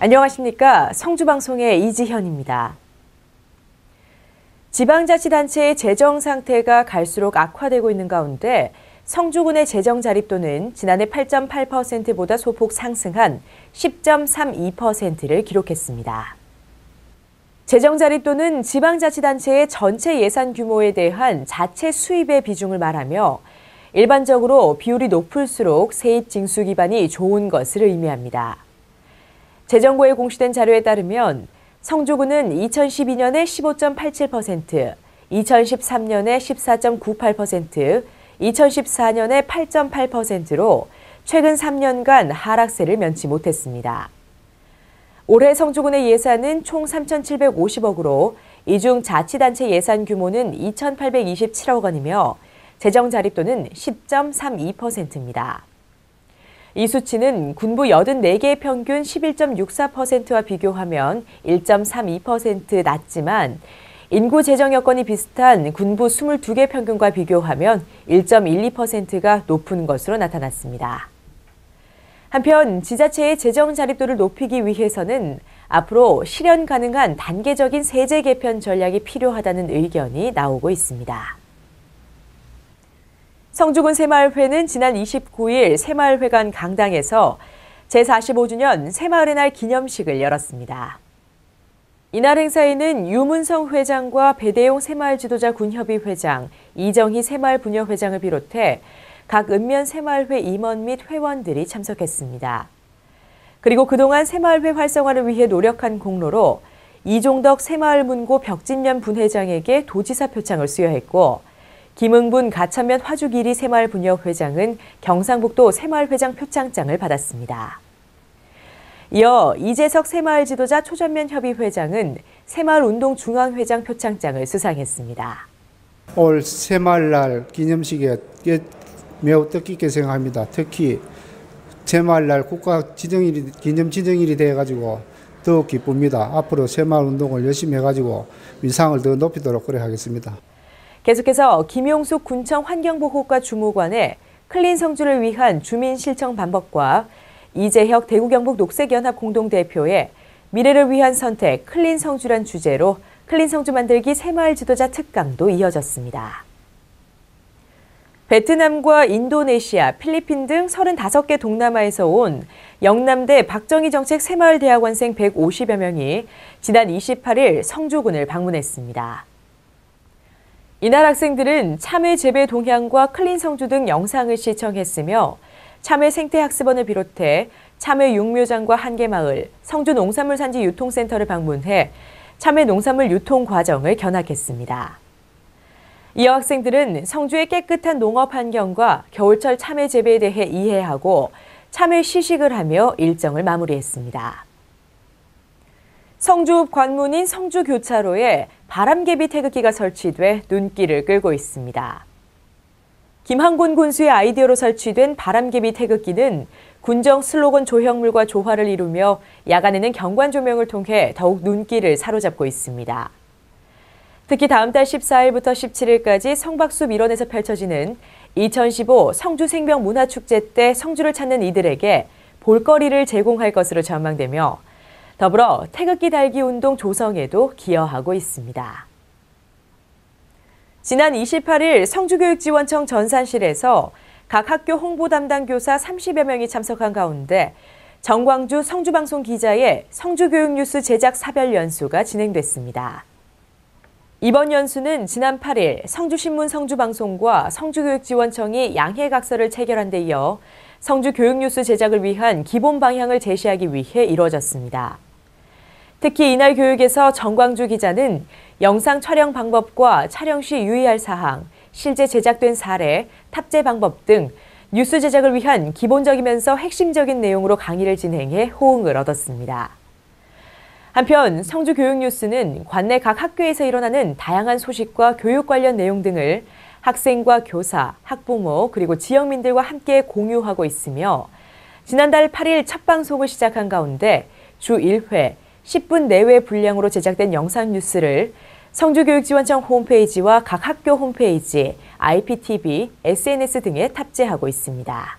안녕하십니까. 성주방송의 이지현입니다. 지방자치단체의 재정 상태가 갈수록 악화되고 있는 가운데 성주군의 재정 자립도는 지난해 8.8%보다 소폭 상승한 10.32%를 기록했습니다. 재정 자립도는 지방자치단체의 전체 예산 규모에 대한 자체 수입의 비중을 말하며 일반적으로 비율이 높을수록 세입 징수 기반이 좋은 것을 의미합니다. 재정부에 공시된 자료에 따르면 성주군은 2012년에 15.87%, 2013년에 14.98%, 2014년에 8.8%로 최근 3년간 하락세를 면치 못했습니다. 올해 성주군의 예산은 총 3,750억으로 이 중 자치단체 예산 규모는 2,827억 원이며 재정 자립도는 10.32%입니다. 이 수치는 군부 84개의 평균 11.64%와 비교하면 1.32% 낮지만 인구 재정 여건이 비슷한 군부 22개 평균과 비교하면 1.12%가 높은 것으로 나타났습니다. 한편 지자체의 재정 자립도를 높이기 위해서는 앞으로 실현 가능한 단계적인 세제 개편 전략이 필요하다는 의견이 나오고 있습니다. 성주군 새마을회는 지난 29일 새마을회관 강당에서 제45주년 새마을의 날 기념식을 열었습니다. 이날 행사에는 유문성 회장과 배대용 새마을지도자 군협의 회장, 이정희 새마을부녀회장을 비롯해 각 읍면 새마을회 임원 및 회원들이 참석했습니다. 그리고 그동안 새마을회 활성화를 위해 노력한 공로로 이종덕 새마을문고 벽진면 분회장에게 도지사 표창을 수여했고 김응분 가천면 화주기리 새마을부녀회장은 경상북도 새마을회장 표창장을 받았습니다. 이어 이재석 새마을지도자 초전면협의회장은 새마을운동중앙회장 표창장을 수상했습니다. 올 새마을날 기념식에 매우 뜻깊게 생각합니다. 특히 새마을날 기념지정일이 되어가지고 더욱 기쁩니다. 앞으로 새마을운동을 열심히 해가지고 위상을 더 높이도록 하겠습니다. 계속해서 김용숙 군청 환경보호과 주무관의 클린 성주를 위한 주민 실천 방법과 이재혁 대구경북 녹색연합 공동대표의 미래를 위한 선택 클린 성주란 주제로 클린 성주 만들기 새마을 지도자 특강도 이어졌습니다. 베트남과 인도네시아, 필리핀 등 35개 동남아에서 온 영남대 박정희 정책 새마을대학원생 150여 명이 지난 28일 성주군을 방문했습니다. 이날 학생들은 참외 재배 동향과 클린 성주 등 영상을 시청했으며 참외 생태학습원을 비롯해 참외 육묘장과 한계마을, 성주 농산물산지 유통센터를 방문해 참외 농산물 유통 과정을 견학했습니다. 이어 학생들은 성주의 깨끗한 농업 환경과 겨울철 참외 재배에 대해 이해하고 참외 시식을 하며 일정을 마무리했습니다. 성주 관문인 성주교차로에 바람개비 태극기가 설치돼 눈길을 끌고 있습니다. 김한곤 군수의 아이디어로 설치된 바람개비 태극기는 군정 슬로건 조형물과 조화를 이루며 야간에는 경관 조명을 통해 더욱 눈길을 사로잡고 있습니다. 특히 다음 달 14일부터 17일까지 성박숲 일원에서 펼쳐지는 2015 성주생명문화축제 때 성주를 찾는 이들에게 볼거리를 제공할 것으로 전망되며 더불어 태극기 달기 운동 조성에도 기여하고 있습니다. 지난 28일 성주교육지원청 전산실에서 각 학교 홍보 담당 교사 30여 명이 참석한 가운데 정광주 성주방송 기자의 성주교육뉴스 제작 사별 연수가 진행됐습니다. 이번 연수는 지난 8일 성주신문 성주방송과 성주교육지원청이 양해각서를 체결한 데 이어 성주교육뉴스 제작을 위한 기본 방향을 제시하기 위해 이루어졌습니다. 특히 이날 교육에서 정광주 기자는 영상 촬영 방법과 촬영 시 유의할 사항, 실제 제작된 사례, 탑재 방법 등 뉴스 제작을 위한 기본적이면서 핵심적인 내용으로 강의를 진행해 호응을 얻었습니다. 한편 성주교육뉴스는 관내 각 학교에서 일어나는 다양한 소식과 교육 관련 내용 등을 학생과 교사, 학부모 그리고 지역민들과 함께 공유하고 있으며 지난달 8일 첫 방송을 시작한 가운데 주 1회 10분 내외 분량으로 제작된 영상 뉴스를 성주교육지원청 홈페이지와 각 학교 홈페이지, IPTV, SNS 등에 탑재하고 있습니다.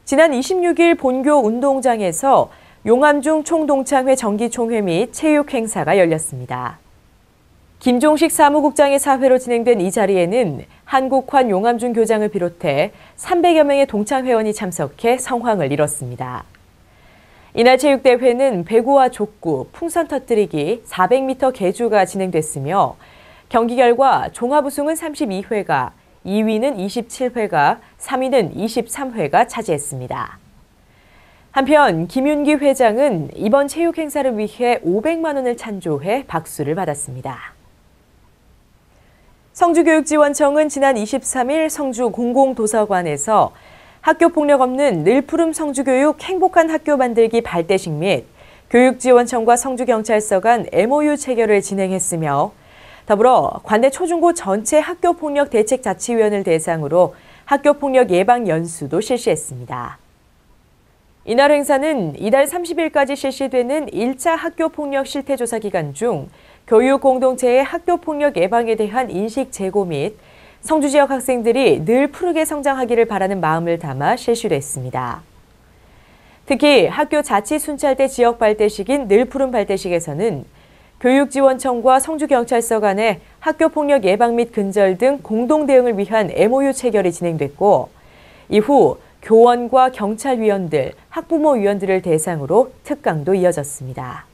지난 26일 본교 운동장에서 용암중 총동창회 정기총회 및 체육 행사가 열렸습니다. 김종식 사무국장의 사회로 진행된 이 자리에는 한국환 용암중 교장을 비롯해 300여 명의 동창회원이 참석해 성황을 이뤘습니다. 이날 체육대회는 배구와 족구, 풍선 터뜨리기, 400m 계주가 진행됐으며 경기 결과 종합 우승은 32회가, 2위는 27회가, 3위는 23회가 차지했습니다. 한편 김윤기 회장은 이번 체육 행사를 위해 500만 원을 찬조해 박수를 받았습니다. 성주교육지원청은 지난 23일 성주 공공도서관에서 학교폭력 없는 늘푸름 성주교육 행복한 학교 만들기 발대식 및 교육지원청과 성주경찰서 간 MOU 체결을 진행했으며 더불어 관내 초중고 전체 학교폭력 대책자치위원을 대상으로 학교폭력 예방 연수도 실시했습니다. 이날 행사는 이달 30일까지 실시되는 1차 학교폭력 실태조사 기간 중 교육 공동체의 학교폭력 예방에 대한 인식 제고 및 성주 지역 학생들이 늘 푸르게 성장하기를 바라는 마음을 담아 실시됐습니다. 특히 학교 자치 순찰대 지역 발대식인 늘푸른 발대식에서는 교육지원청과 성주경찰서 간의 학교폭력 예방 및 근절 등 공동 대응을 위한 MOU 체결이 진행됐고 이후 교원과 경찰위원들, 학부모위원들을 대상으로 특강도 이어졌습니다.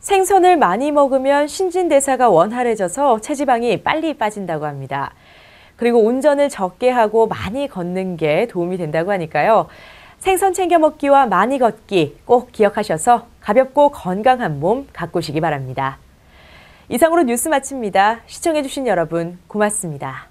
생선을 많이 먹으면 신진대사가 원활해져서 체지방이 빨리 빠진다고 합니다. 그리고 운전을 적게 하고 많이 걷는 게 도움이 된다고 하니까요. 생선 챙겨 먹기와 많이 걷기 꼭 기억하셔서 가볍고 건강한 몸 가꾸시기 바랍니다. 이상으로 뉴스 마칩니다. 시청해주신 여러분 고맙습니다.